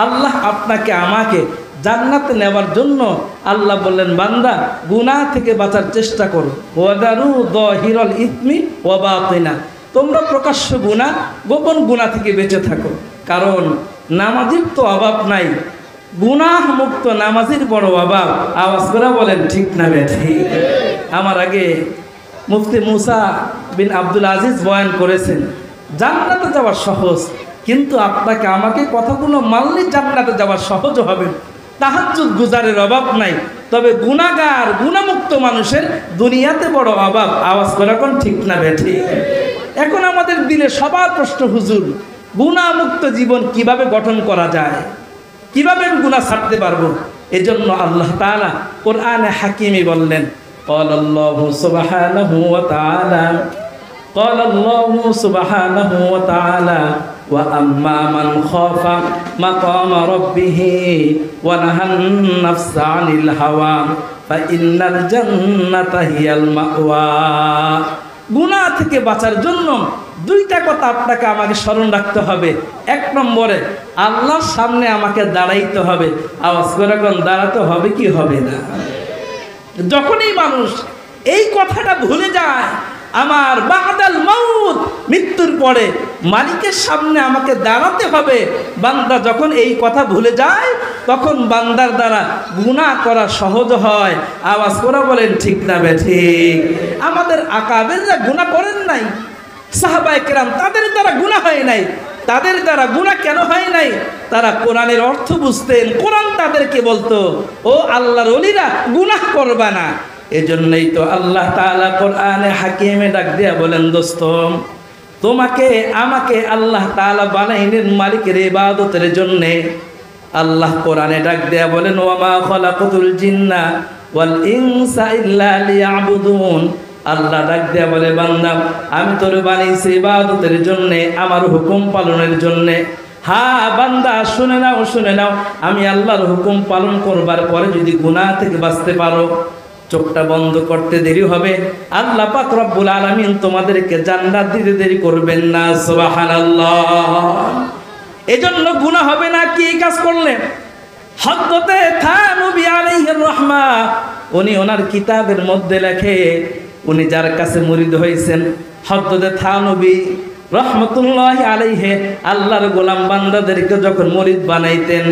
আল্লাহ আপনাকে আমাকে জান্নাতে নেওয়ার জন্য আল্লাহ বললেন, বান্দা গুনাহ থেকে বাঁচার চেষ্টা করো। ওয়াদারু যাহিরাল ইসমি ওয়া বাতিনা, তোমরা প্রকাশ্য গুনাহ গোপন গুনাহ থেকে বেঁচে থাকো। কারণ নামাজির তো অভাব নাই, গুনাহ মুক্ত নামাজির বড় অভাব। আওয়াজ করে বলেন ঠিক না বেঠিক? আমার আগে মুফতি মুসা বিন আব্দুল আজিজ বয়ান করেছেন, জান্নাতে যাওয়া সহজ, কিন্তু আপনাকে আমাকে কথাগুলো মানলে জান্নাতে যাওয়া সহজ হবে। তাহাজ্জুদ গুজারের অভাব নাই, তবে গুনাহগার গুনাহমুক্ত মানুষের দুনিয়াতে বড় অভাব। আওয়াজ করে কোন ঠিক না বেঠিক? এখন আমাদের দিলে সবার প্রশ্ন, হুজুর গুনাহমুক্ত জীবন কিভাবে গঠন করা যায়, কিভাবে গুনাহ ছাড়তে পারবো? এজন্য আল্লাহ তাআলা কোরআনে হাকিমে বললেন, ক্বালাল্লাহু সুবহানাহু ওয়া তাআলা, ক্বালাল্লাহু সুবহানাহু ওয়া তাআলা, ওয়া আম্মা মান খাফা মাকামা রাব্বিহি ওয়া নাহান নাফসা আনিল হাওয়া ফা ইন্নাল জান্নাতা হিয়াল মাওয়া। গুনাহ থেকে বাঁচার জন্য দুইটা কথা আপনাকে আমাকে স্মরণ রাখতে হবে। এক নম্বরে আল্লাহর সামনে আমাকে দাঁড়াইতে হবে। আওয়াজ করে কোন দাঁড়াতে হবে কি হবে না? যখনই মানুষ এই কথাটা ভুলে যায়, আমার বাদাল মাউত, মৃত্যুর পরে মালিকের সামনে আমাকে দাঁড়াতে হবে, বান্দা যখন এই কথা ভুলে যায় তখন বান্দার দ্বারা গুনাহ করা সহজ হয়। আওয়াজ করে বলেন ঠিক না বেঠিক? আমাদের আকাবেররা গুনাহ করেন নাই, সাহাবায়ে কেরাম তাদের দ্বারা গুনাহ হয় নাই। তাদের দ্বারা গুনাহ কেন হয় নাই? তারা কোরআনের অর্থ বুঝতেন। কোরআন তাদেরকে বলতো, ও আল্লাহর ওলিরা গুনাহ করবা না। এজন্যই তো আল্লাহ তাআলা কোরআনে হাকিমে ডাক দিয়া বলেন, দোস্ত তোমাকে আমাকে আল্লাহ তাআলা বানাইলেন মালিকের ইবাদতের জন্য। আল্লাহ কোরআনে ডাক দিয়া বলেন, ওয়া মা খালাকাতুল জিন্না ওয়াল ইনসা ইল্লা লিয়াবুদুন। আল্লাহ ডাক দিয়া বলে, বান্দা আমি তোরে বানাইছি ইবাদতের জন্য, আমার হুকুম পালনের জন্য। হ্যাঁ বান্দা শুনে নাও, শুনে নাও, আমি আল্লাহর হুকুম পালন করবার পরে যদি গুনাহ থেকে বাঁচতে পারো, চোখটা বন্ধ করতে দেরি হবে, আল্লাহ পাক রব্বুল আলামিন তোমাদেরকে জান্নাত দিতে দেরি করবেন না। সুবহানাল্লাহ। এজন্য গুনাহ হবে না কি কাজ করলে? হযরতে থানবী আলাইহির রাহমা, উনি ওনার কিতাবের মধ্যে লেখে, উনি যার কাছে মুরিদ হয়েছেন, হযরতে থানবী রহমতুল্লাহি আলাইহি আল্লাহর গোলাম বান্দাদেরকে যখন মুরিদ বানাইতেন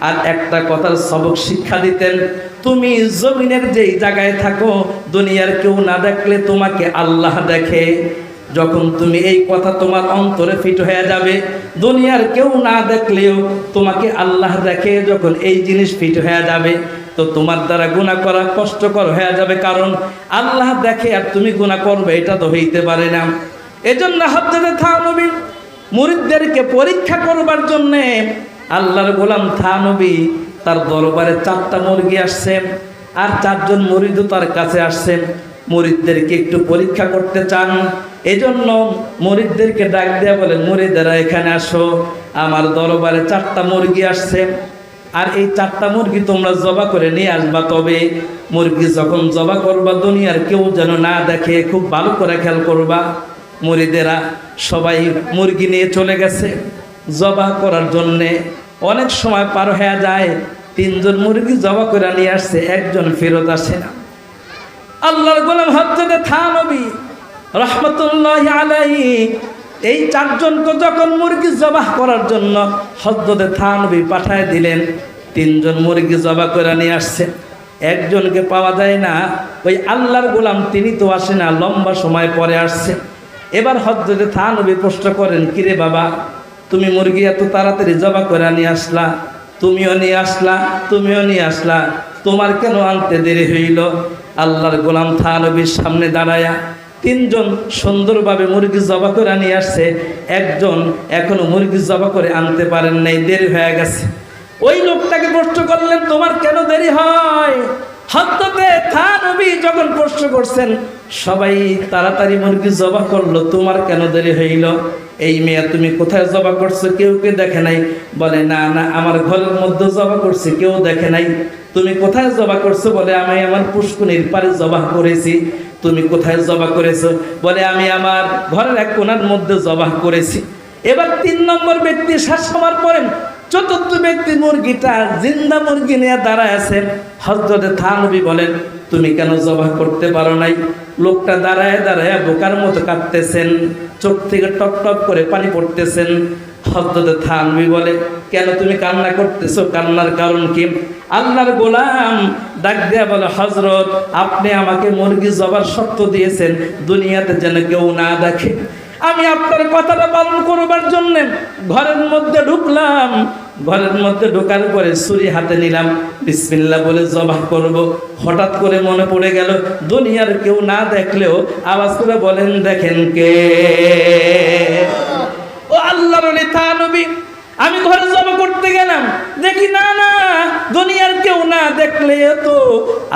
আর একটা কথার সবক শিক্ষা দিতেন, তুমি জমিনের যেই জায়গায় থাকো দুনিয়ার কেউ না দেখলে তোমাকে আল্লাহ দেখে। যখন তুমি এই কথা তোমার অন্তরে ফিট হয়ে যাবে, দুনিয়ার কেউ না দেখলেও তোমাকে আল্লাহ দেখে, যখন এই জিনিস ফিট হয়ে যাবে তো তোমার দ্বারা গুনাহ করা কষ্টকর হয়ে যাবে। কারণ আল্লাহ দেখে আর তুমি গুনাহ করবে, এটা তো হইতে পারে না। এজন্য হযরত থানবী মুরিদদেরকে পরীক্ষা করবার জন্যে আল্লাহর গোলাম থানবী তার দরবারে 4টা মুরগি আসছেন আর 4 জন মুরিদও তার কাছে আসছেন, মুরিদদেরকে একটু পরীক্ষা করতে চান। এজন্য মুরিদদেরকে ডাক দেয়া বলেন, মুরিদেরা এখানে আসো, আমার দরবারে 4টা মুরগি আসছে, আর এই 4টা মুরগি তোমরা জবা করে নিয়ে আসবা। তবে মুরগি যখন জবা করবা দুনিয়ার কেউ যেন না দেখে, খুব ভালো করে খেয়াল করবা। মুরিদেরা সবাই মুরগি নিয়ে চলে গেছে জবা করার জন্যে। অনেক সময় পার হয়ে যায়, 3 জন মুরগি জবা করে নিয়ে আসছে, 1 জন ফেরত আসে না। আল্লাহর গোলাম হযরত থানবী রহমতুল্লাহি আলাইহি এই 4 জনকে যখন মুরগি জবাহ করার জন্য হযরত থানবী পাঠায় দিলেন, 3 জন মুরগি জবাহ করে নিয়ে আসছে, 1 জনকে পাওয়া যায় না। ওই আল্লাহর গোলাম তিনি তো আসে না, লম্বা সময় পরে আসছে। এবার হযরত থানবী প্রশ্ন করেন, কিরে বাবা তুমি মুরগি এত তাড়াতাড়ি জবাহ করে নিয়ে আসলা, তুমিও নিয়ে আসলা, তুমিও নিয়ে আসলা, তোমার কেন আনতে দেরি হইল? আল্লাহর গোলাম থানবীর সামনে দাঁড়ায়া 3 জন সুন্দরভাবে মুরগি জবাহ করে নিয়ে আসছে, 1 জন এখনো মুরগি জবাহ করে আনতে পারেন নাই, দেরি হয়ে গেছে। ওই লোকটাকে প্রশ্ন করলেন, তোমার কেন দেরি হয়? হযরত থানবী যখন প্রশ্ন করছেন, সবাই তাড়াতাড়ি মুরগি জবাহ করলো, তোমার কেন দেরি হইল? এই মেয়ে তুমি কোথায় জবাহ করছো? কেউ দেখে নাই। বলে না না, আমার ঘরের মধ্যে জবাহ করছি, কেউ দেখে নাই। তুমি কোথায় জবাহ করছো? বলে আমি আমার পুষ্কুনির পারে জবাহ করেছি। তুমি কোথায় জবাহ করেছো? বলে আমি আমার ঘরের এক কোণার মধ্যে জবাহ করেছি। এবার 3 নম্বর ব্যক্তি শেষ হওয়ার পরে চতুর্থ ব্যক্তি মুরগিটা জিন্দা মুরগি নিয়ে দাঁড়ায় আছেন। হযরতে থানবী বলেন, তুমি কেন জবাহ করতে পারো নাই? লোকটা দাঁড়ায় দাঁড়ায় বোকার মতো কাঁদতেছেন, চোখ থেকে টপ টপ করে পানি পড়তেছেন। হযরতে থানবী বলে, কেন তুমি কান্না করতেছো? কান্নার কারণ কি? আল্লাহর গোলাম ডাক দেয়া বলে, হযরত, আপনি আমাকে মুরগি জবার শর্ত দিয়েছেন দুনিয়াতে যেন কেউ না দেখে। আমি আপনার কথাটা পালন করবার জন্য ঘরের মধ্যে ঢুকলাম। ঘরের মধ্যে ঢোকার পরে ছুরি হাতে নিলাম, বিসমিল্লাহ বলে জবাহ করব। হঠাৎ করে মনে পড়ে গেল দুনিয়ার কেউ না দেখলেও আওয়াজ করে বলেন, দেখেন কে? ও আল্লাহর ওলি থানবী, আমি ঘরে জবাহ করতে গেলাম, দেখি না না, দুনিয়ার কেউ না দেখলে তো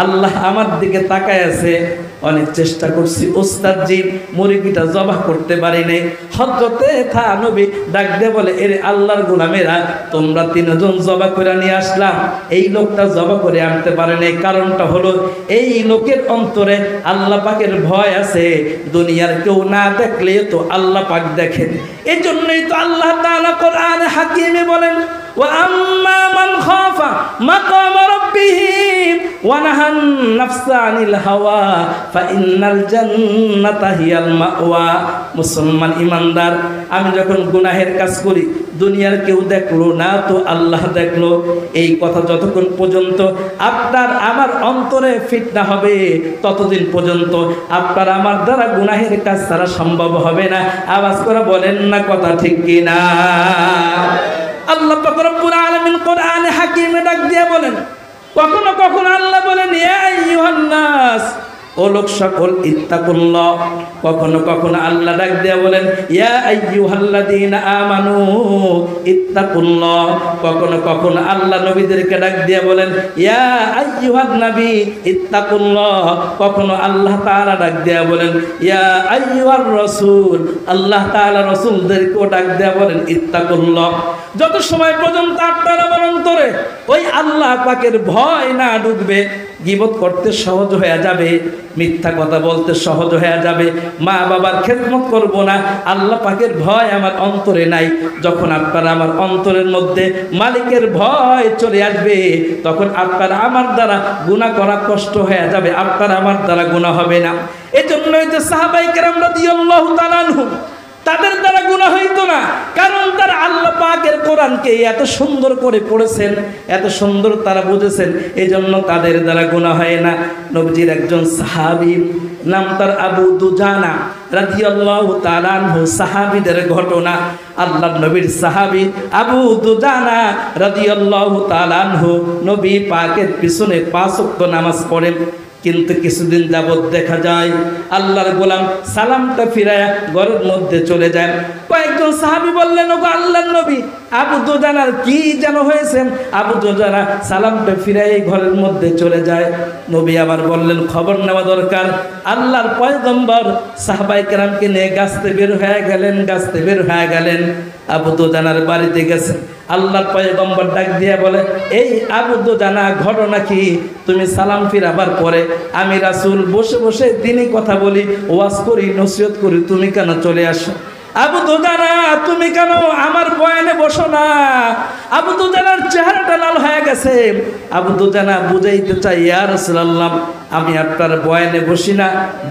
আল্লাহ আমার দিকে তাকায় আছে। অনেক চেষ্টা করছি ওস্তাদজি, মুরগিটা জবাহ করতে পারি নাই। হযরতে থানবী ডাক দিয়ে বলে, এরে আল্লাহর গোলামেরা, তোমরা তিনজন জবাহ করে নিয়ে আসলাম, এই লোকটা জবাহ করে আনতে পারে নাই। কারণটা হলো এই লোকের অন্তরে আল্লাহ পাকের ভয় আছে। দুনিয়ার কেউ না দেখলে তো আল্লাহ পাক দেখেন। এই জন্যই তো আল্লাহ তাআলা কোরআনে হাকিমে বলেন, ওয়া আম্মা মান খাফা মাকামা রাব্বিহি ওয়া নাহান নাফসা আনিল হাওয়া ফাইন্নাল জান্নাতা হিয়াল মাওয়া। মুসলমান ইমানদার, আমি যখন গুনাহের কাজ করি দুনিয়ার কেউ দেখলো না তো আল্লাহ দেখলো, এই কথা যতক্ষণ পর্যন্ত আপনার আমার অন্তরে ফিট না হবে ততদিন পর্যন্ত আপনার আমার দ্বারা গুনাহের কাজ ছাড়া সম্ভব হবে না। আওয়াজ করে বলেন না কথা ঠিক কিনা? আল্লাহ পাক রব্বুল আলামিন কোরআনে হাকিমে ডাক দিয়ে বলেন, কখনো কখনো আল্লাহ বলেন, ইয়া আইয়ুহান নাস, ও লোক সকল, ইত্তাকুল্লাহ। কখনো কখনো আল্লাহ ডাক দিয়ে বলেন, ইয়া আইয়ুহাল্লাযীনা আমানু ইত্তাকুল্লাহ। কখনো কখনো আল্লাহ নবীদেরকে ডাক দিয়ে বলেন, ইয়া আইয়ুহান নবী ইত্তাকুল্লাহ। কখনো আল্লাহ তাআলা ডাক দিয়ে বলেন, ইয়া আইয়ুহার রাসূল। আল্লাহ তাআলা রাসূলদেরকেও ডাক দিয়ে বলেন, ইত্তাকুল্লাহ। যত সময় পর্যন্ত আপনারা আমার অন্তরে ওই আল্লাহ পাকের ভয় না ঢুকবে, গীবত করতে সহজ হয়ে যাবে, মিথ্যা কথা বলতে সহজ হয়ে যাবে, মা বাবার খেদমত করব না, আল্লাহ পাকের ভয় আমার অন্তরে নাই। যখন আপনার আমার অন্তরের মধ্যে মালিকের ভয় চলে আসবে, তখন আপনার আমার দ্বারা গুনাহ করা কষ্ট হয়ে যাবে, আপনার আমার দ্বারা গুনাহ হবে না। এজন্যই তো সাহাবায়ে কেরাম রাদিয়াল্লাহু তাআলা আনহুম, তাদের দ্বারা গুনাহ হইতো না, কারণ তারা আল্লাহ পাকের কোরআনকে এত সুন্দর করে পড়েছেন, এত সুন্দর তারা বুঝেছেন, এজন্য তাদের দ্বারা গুনাহ হয় না। নবীজির একজন সাহাবী, নাম তার আবু দুজানা রাদিয়াল্লাহু তাআলা আনহু, সাহাবীদের ঘটনা। আল্লাহর নবীর সাহাবী আবু দুজানা রাদিয়াল্লাহু তাআলা আনহু নবী পাকের পিছনে 5 ওয়াক্ত নামাজ পড়েন। কিন্তু কিছুদিন যাবত দেখা যায় আল্লাহর গোলাম সালামটা ফিরায়া ঘরের মধ্যে চলে যায়। কয়েকজন সাহাবী বললেন, ওগো আল্লাহর নবী, আবু দুজানার কি যেন হয়েছে? আবু দুজানা সালামটা ফিরাই ঘরের মধ্যে চলে যায়। নবী আবার বললেন, খবর নেওয়া দরকার। আল্লাহর পয়গম্বর সাহাবায়ে কেরামকে নিয়ে গাছতে বের হয়ে গেলেন। আবু দুজানার বাড়িতে গেছেন। আল্লাহর পয়গম্বর ডাক দিয়ে বলে, এই আবু দুজানা, ঘটনা কি? তুমি সালাম ফিরাবার পরে আমি রাসূল বসে বসে দিনই কথা বলি, ওয়াজ করি, নসিহত করি, তুমি কেন চলে আসো? আবু দুজানা, তুমি কেন আমার বয়ানে বসো না? আবু দুজানার চেহারাটা লাল হয়ে গেছে। আবু দুজানা বুঝাইতে চাই, ইয়া রাসূলুল্লাহ, আমি আপনার বয়ানে বসি না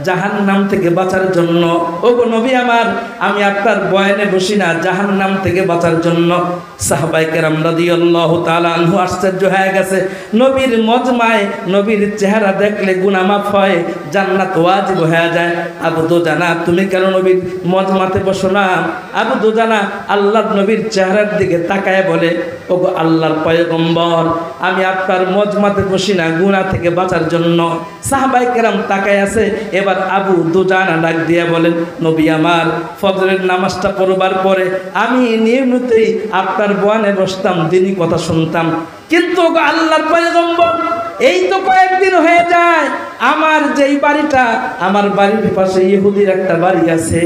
জাহান্নাম থেকে বাঁচার জন্য। ওগো নবী আমার, আমি আপনার বয়ানে বসি না জাহান্নাম থেকে বাঁচার জন্য। সাহাবায়ে কেরাম রাদিয়াল্লাহু তাআলা আনহু আশ্চর্য হয়ে গেছে। নবীর মজমায় নবীর চেহারা দেখলে গুনাহ মাফ হয়, জান্নাত ওয়াজিব হয়ে যায়। আবু দুজানা, তুমি কেন নবীর মজমাতে বসো না? আবু দুজানা আল্লাহর নবীর চেহারার দিকে তাকায় বলে, ওগো আল্লাহর পয়গম্বর, আমি আপনার মজমাতে বসি না গুনাহ থেকে বাঁচার জন্য। সাহাবায়ে কেরাম তাকায় আছে। এবার আবু দুজানা ডাক দিয়ে বলেন, নবী আমার, ফজরের নামাজটা পড়বার পরে আমি নিয়মিতই আপনার বয়ানে বসতাম, দিনই কথা শুনতাম। কিন্তু আল্লাহর পয়গম্বর, এই তো কয়েকদিন হয়ে যায়, আমার যেই বাড়িটা, আমার বাড়ির পাশে ইহুদির একটা বাড়ি আছে,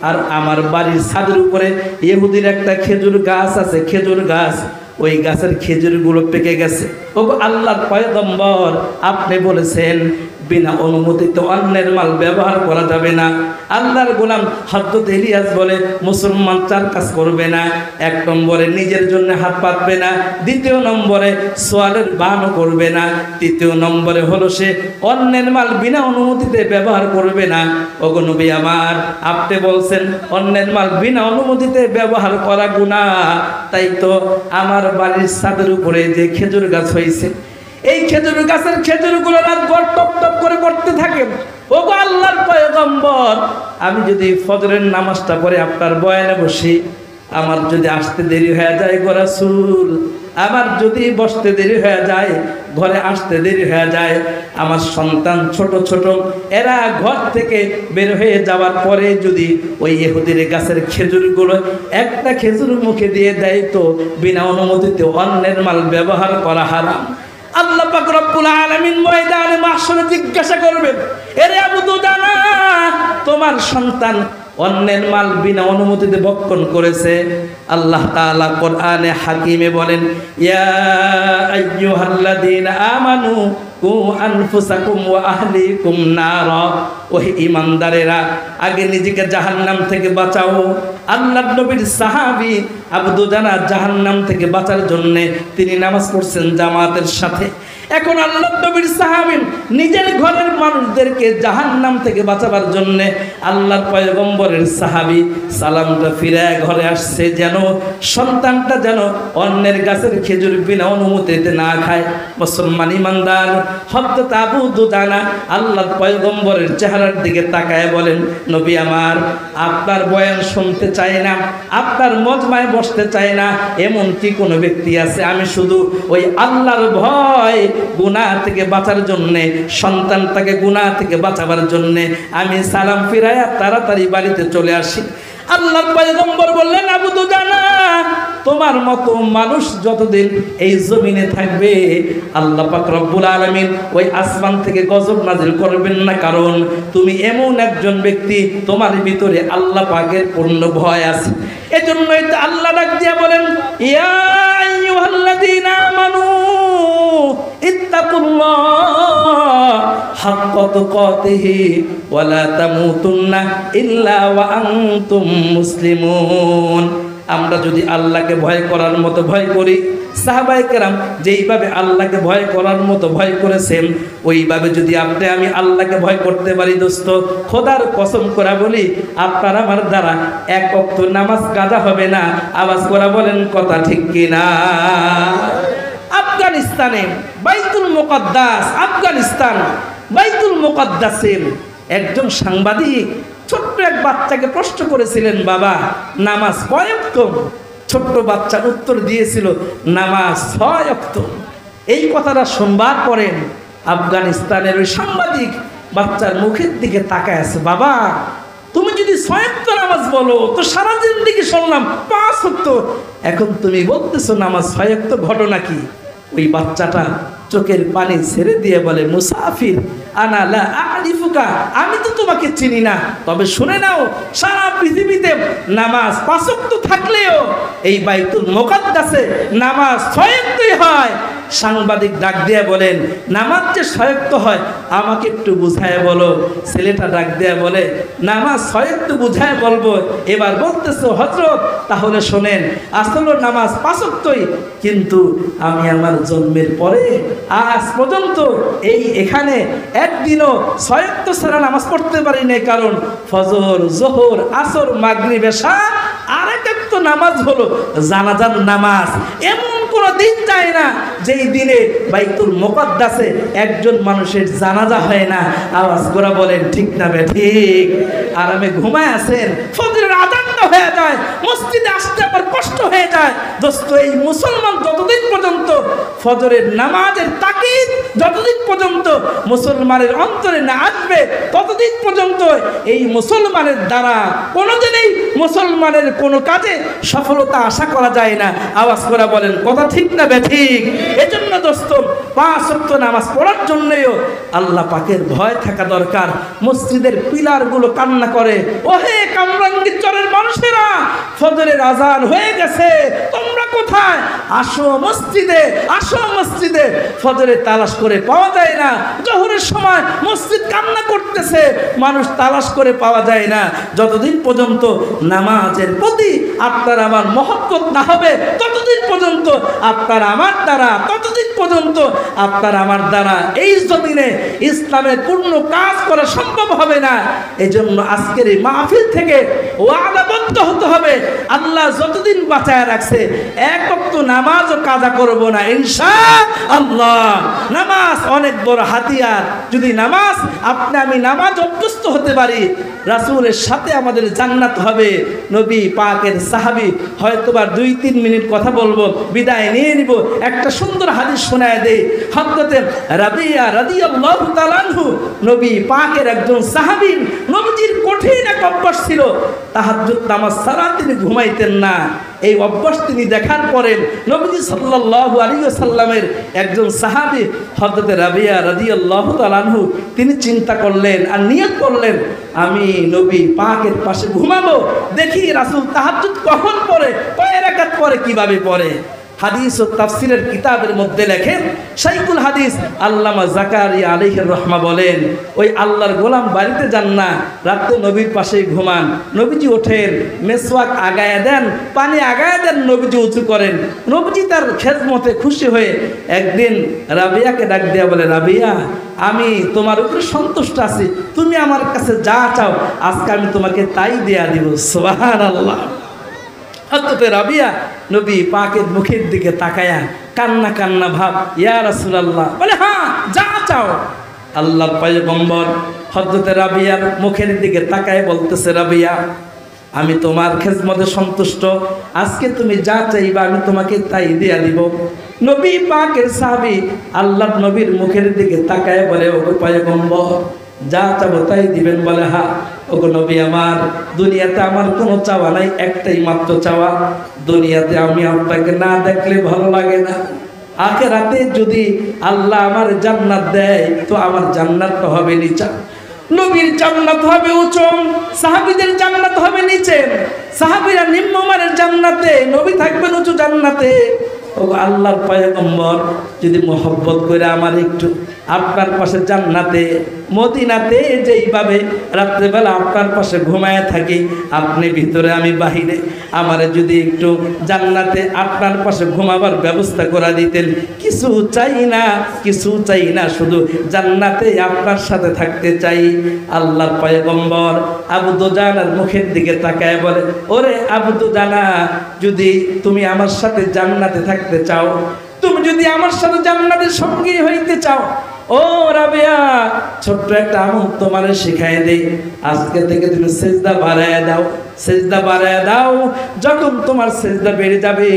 আর আমার বাড়ির ছাদের উপরে ইহুদির একটা খেজুর গাছ আছে, খেজুর গাছ। ওই গাছের খেজুরগুলো পেকে গেছে। ওগো আল্লাহর পয়গম্বর, আপনি বলেছেন বিনা অনুমতিতে অন্যের মাল ব্যবহার করা যাবে না। আল্লাহর গোলাম হযরত ইলিয়াস বলে মুসলমান চার কাজ করবে না। 1 নম্বরে নিজের জন্য হাত পাতবে না, 2 নম্বরে সোয়ালের বাহানা করবে না, 3 নম্বরে হলো সে অন্যের মাল বিনা অনুমতিতে ব্যবহার করবে না। ওগো নবী আমার, আপনি বলছেন অন্যের মাল বিনা অনুমতিতে ব্যবহার করা গুনাহ, তাই তো আমার বাড়ির ছাদের উপরে যে খেজুর গাছ হয়েছে, এই খেজুর গাছের খেজুরগুলো রাতভর টপ টপ করে পড়তে থাকে। ওগো আল্লাহর পয়গম্বর, আমি যদি ফজরের নামাজটা পড়ে আপনার বয়ানে বসি, আমার যদি আসতে দেরি হয়ে যায় গো রাসূল, আমার যদি বসতে দেরি হয়ে যায়, ঘরে আসতে দেরি হয়ে যায়, আমার সন্তান ছোট ছোট এরা ঘর থেকে বের হয়ে যাওয়ার পরে যদি ওই ইহুদির গাছের খেজুরগুলো একটা খেজুর মুখে দিয়ে দেয়, তো বিনা অনুমতিতে অন্যের মাল ব্যবহার করা হারাম। আল্লাহ পাক রব্বুল আলামিন ময়দানে মাহশরে জিজ্ঞাসা করবেন, এরে আবু দুজানা, তোমার সন্তান অন্যের মাল বিনা অনুমতিতে ভক্ষণ করেছে। আল্লাহ তাআলা কোরআনে হাকিমে বলেন, ইয়া আইয়ুহাল্লাযীনা আমানু কু আনফুসাকুম ওয়া আহলিকুম নারা, ওহে ঈমানদারেরা, আগে নিজেকে জাহান্নাম থেকে বাঁচাও। আল্লাহর নবীর সাহাবী আবু দুজানা জাহান্নাম থেকে বাঁচার জন্য তিনি নামাজ পড়ছেন জামাতের সাথে। এখন আল্লাহর নবীর সাহাবী নিজের ঘরের মানুষদেরকে জাহান্নাম থেকে বাঁচাবার জন্য আল্লাহর পয়গম্বরের সাহাবী সালামটা ফিরে ঘরে আসছে, যেন সন্তানটা যেন অন্যের গাছের খেজুর বিনা অনুমতিতে না খায়। মুসলমান ইমানদার হযরত আবু দুজানা আল্লাহর পয়গম্বরের চেহারার দিকে তাকায় বলেন, নবী আমার, আপনার বয়ান শুনতে চাই না, আপনার মজমায় বসতে চাই না, এমন কি কোনো ব্যক্তি আছে? আমি শুধু ওই আল্লাহর ভয়, গুনাহ থেকে বাঁচার জন্যে, সন্তানটাকে গুনাহ থেকে বাঁচাবার জন্যে আমি সালাম ফিরাইয়া তাড়াতাড়ি বাড়িতে চলে আসি। আল্লাহর পয়গম্বর বললেন, আবু দুজানা, তোমার মতো মানুষ যতদিন এই জমিনে থাকবে আল্লাহ পাক রব্বুল আলামিন ওই আসমান থেকে গজব নাজিল করবেন না, কারণ তুমি এমন একজন ব্যক্তি, তোমার ভিতরে আল্লাহ পাকের পূর্ণ ভয় আছে। এজন্যই তো আল্লাহ ডাক দিয়া বলেন, ইয়া আইয়ুহাল্লাযীনা আমানু ইত্তাকুল্লাহ হাক্কা তুকাতিহি ওয়া লা তামুতুন্না ইল্লা ওয়া আনতুম মুসলিমুন। আমরা যদি আল্লাহকে ভয় করার মতো ভয় করি, সাহাবায়ে কেরাম যেইভাবে আল্লাহকে ভয় করার মতো ভয় করেছেন, ওইভাবে যদি আপনি আমি আল্লাহকে ভয় করতে পারি, দোস্ত খোদার কসম করে বলি, আপনার আমার দ্বারা 1 ওয়াক্ত নামাজ কাজা হবে না। আওয়াজ করে বলেন কথা ঠিক কিনা? আফগানিস্তানে বাইতুল মুকাদ্দাস, আফগানিস্তান বাইতুল মুকাদ্দাসের একজন সাংবাদিক ছোট্ট এক বাচ্চাকে প্রশ্ন করেছিলেন, বাবা নামাজ কয় ওয়াক্ত? ছোট্ট বাচ্চা উত্তর দিয়েছিল, নামাজ 6 ওয়াক্ত। এই কথাটা শুনবার পরে আফগানিস্তানের ওই সাংবাদিক বাচ্চার মুখের দিকে তাকায় আছে, বাবা তুমি যদি 6 ওয়াক্ত নামাজ বলো, তো সারা জিন্দেগি শুনলাম 5 ওয়াক্ত, এখন তুমি বলতেছো নামাজ 6 ওয়াক্ত, ঘটনা কি? ওই বাচ্চাটা চোখের পানি ছেড়ে দিয়ে বলে, মুসাফির আনা লা আরিফুকা, আমি তো তোমাকে চিনি না, তবে শুনে নাও, সারা পৃথিবীতে নামাজ 5 ওয়াক্ত থাকলেও এই বাইতুল মুকাদ্দাসে নামাজ 6 ওয়াক্তই হয়। সাংবাদিক ডাক দিয়ে বলেন, নামাজ যে 6 ওয়াক্ত হয় আমাকে একটু বুঝায় বলো। ছেলেটা ডাক দিয়ে বলে, নামাজ 6 ওয়াক্ত বুঝায় বলবো। এবার বলতেছে, হযরত তাহলে শোনেন, আসলে নামাজ 5 ওয়াক্তই, কিন্তু আমি আমার জন্মের পরে আজ পর্যন্ত এখানে একদিনও 6 ওয়াক্ত ছাড়া নামাজ পড়তে পারি না, কারণ ফজর, যোহর, আসর, মাগরিব, এশা, আরেক একটা নামাজ হলো জানাজার নামাজ। এমন কোনো দিন যায় না যেই দিনে বাইতুল মুকাদ্দাসে একজন মানুষের জানাজা হয় না। আওয়াজ করে বলেন ঠিক না ঠিক? আরামে ঘুমায় আছেন, ফজরের আযানটা হয়ে যায়, মসজিদে আসতে আবার কষ্ট হয়ে যায়। দোস্ত, এই মুসলমান যতদিন পর্যন্ত ফজরের নামাজের তাকিদ যতদিন পর্যন্ত মুসলমানের অন্তরে না আসবে, ততদিন পর্যন্ত এই মুসলমানের দ্বারা কোনোদিনই মুসলমানের কোনো কাজে সফলতা আশা করা যায় না। আওয়াজ করে বলেন কথা ঠিক না ঠিক? এজন্য দোস্ত, 5 ওয়াক্ত নামাজ পড়ার জন্যও আল্লাহ পাকের ভয় থাকা দরকার। মসজিদের পিলারগুলো কান্না করে, ওহে কামরাঙ্গীর চরের মানুষেরা, ফজরের আজান হয়ে গেছে, তোমরা কোথায়? আসো মসজিদে, আসো মসজিদে। ফজরে তালাশ করে পাওয়া যায় না, জোহরের সময় মসজিদ কান্না করতেছে, মানুষ তালাশ করে পাওয়া যায় না। যতদিন পর্যন্ত নামাজের প্রতি আপনার আমার মহব্বত না হবে, ততদিন পর্যন্ত আপনার আমার দ্বারা, ততদিন পর্যন্ত আপনার আমার দ্বারা এই জমিনে ইসলামের পূর্ণ কাজ করা সম্ভব হবে না। এই জন্য আজকের এই মাহফিল থেকে ওয়াদাবদ্ধ হতে হবে, আল্লাহ যতদিন বাঁচায় রাখছে এক ওয়াক্ত নামাজও কাজা করব না ইনশাআল্লাহ। নামাজ অনেক বড় হাতিয়ার। যদি নামাজ আমি নামাজ অভ্যস্ত হতে পারি, রাসূলের সাথে আমাদের জান্নাত হবে। নবী পাকের সাহাবী, হয়তোবা 2-3 মিনিট কথা বলবো, বিদায় নিয়ে নিব। একটা সুন্দর হাদিস শোনায় দেই। হযরত রাবিয়া রাদিয়াল্লাহু তাআলা আনহু নবী পাকের একজন সাহাবী। নবীজির কঠিন এক অভ্যাস ছিল, তাহাজ্জুদ নামাজ ছাড়া তিনি ঘুমাইতেন না। এই অভ্যাস তিনি দেখার পরে নবীজি সাল্লাল্লাহু আলাইহি ওয়াসাল্লামের একজন সাহাবী হযরত রাবিয়া রাদিয়াল্লাহু তাআলা আনহু তিনি চিন্তা করলেন আর নিয়ত করলেন, আমি নবী পাকের পাশে ঘুমাবো, দেখি রাসূল তাহাজ্জুদ কখন পড়ে, কয় রাকাত পড়ে, কিভাবে পড়ে। হাদিস ও তাফসিরের কিতাবের মধ্যে লেখেন শাইখুল হাদিস আল্লামা জাকারিয়া আলাইহির রহমা বলেন, ওই আল্লাহর গোলাম বাড়িতে যান না, রাতে নবীর পাশেই ঘুমান। নবীজি ওঠেন, মেসওয়াক আগায়া দেন, পানি আগায়া দেন, নবীজি উঁচু করেন। নবীজি তার খেদমতে খুশি হয়ে একদিন রাবিয়াকে ডাক দিয়া বলে, রাবিয়া, আমি তোমার উপরে সন্তুষ্ট আছি, তুমি আমার কাছে যা চাও আজকে আমি তোমাকে তাই দেয়া দিব। সুবহানাল্লাহ। হযরত রাবিয়া নবী পাকের মুখের দিকে তাকায়া কান্না কান্না ভাব, ইয়া রাসূলুল্লাহ, বলে হ্যাঁ যা চাও। আল্লাহর পয়গম্বর হযরত রাবিয়ার মুখের দিকে তাকায় বলতেছে, রাবিয়া, আমি তোমার খেদমতে সন্তুষ্ট, আজকে তুমি যা চাইবা আমি তোমাকে তাই দেয়া দিব। নবী পাকের সাহাবী আল্লাহর নবীর মুখের দিকে তাকায় বলে, ওগো পয়গম্বর, যা চাবো তাই দিবেন? বলে হ্যাঁ। ওগো নবী আমার, দুনিয়াতে আমার কোনো চাওয়া নাই, একটাই মাত্র চাওয়া, দুনিয়াতে আমি আপনাকে না দেখলে ভালো লাগে না, আখিরাতে যদি আল্লাহ আমার জান্নাত দেয় তো আমার জান্নাতটা হবে নিচা, নবীর জান্নাত হবে উঁচু, সাহাবীদের জান্নাত হবে নিচে, সাহাবীরা নিম্নমানের জান্নাতে, নবী থাকবেন উঁচু জান্নাতে। ও আল্লাহর পয়গম্বর, যদি মহব্বত করে আমার একটু আপনার পাশে জান্নাতে মদিনাতে যেইভাবে রাত্রেবেলা আপনার পাশে ঘুমায় থাকি, আপনি ভিতরে আমি বাহিরে, আমারে যদি একটু জান্নাতে আপনার পাশে ঘুমাবার ব্যবস্থা করে দিতেন। কিছু চাই না, কিছু চাই না, শুধু জান্নাতে আপনার সাথে থাকতে চাই। আল্লাহর পয়গম্বর আবু দুজানার মুখের দিকে তাকায় বলে, ওরে আবু দুজানা, যদি তুমি আমার সাথে জান্নাতে থাকতে চাও, তুমি যদি আমার সাথে জান্নাতের সঙ্গী হইতে চাও, ও রাবিয়া, ছোট্ট একটা আমল তোমারে শিখাই দেই, আজকে থেকে তুমি সিজদা বাড়ায় দাও, সিজদা বাড়ায় দাও। যখন তোমার সিজদা বেড়ে যাবে,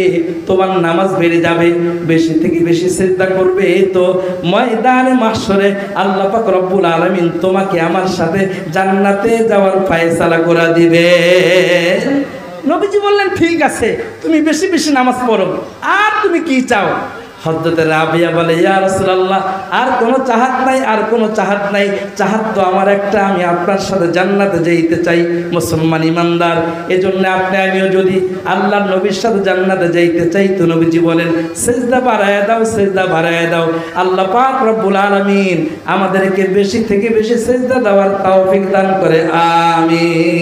তোমার নামাজ বেড়ে যাবে, বেশি থেকে বেশি সিজদা করবে, তো ময়দানে মাহশরে আল্লাহ পাক রব্বুল আলামিন তোমাকে আমার সাথে জান্নাতে যাওয়ার ফয়সালা করে দিবে। নবীজি বললেন, ঠিক আছে, তুমি বেশি বেশি নামাজ পড়ো, আর তুমি কি চাও? হযরত রাবিয়া বলে, ইয়া রাসূলুল্লাহ, আর কোনো চাহাত নাই, আর কোনো চাহাত নাই, চাহাত তো আমার একটা, আমি আপনার সাথে জান্নাতে যেতে চাই, মুসলমান ইমানদার, এজন্য আপনি আমিও যদি আল্লাহর নবীর সাথে জান্নাতে যেতে চাই, তো নবীজি বলেন, সিজদা বাড়ায় দাও, সিজদা বাড়ায় দাও। আল্লাহ পাক রব্বুল আলামিন আমাদেরকে বেশি থেকে বেশি সিজদা দেওয়ার তৌফিক দান করে, আমিন।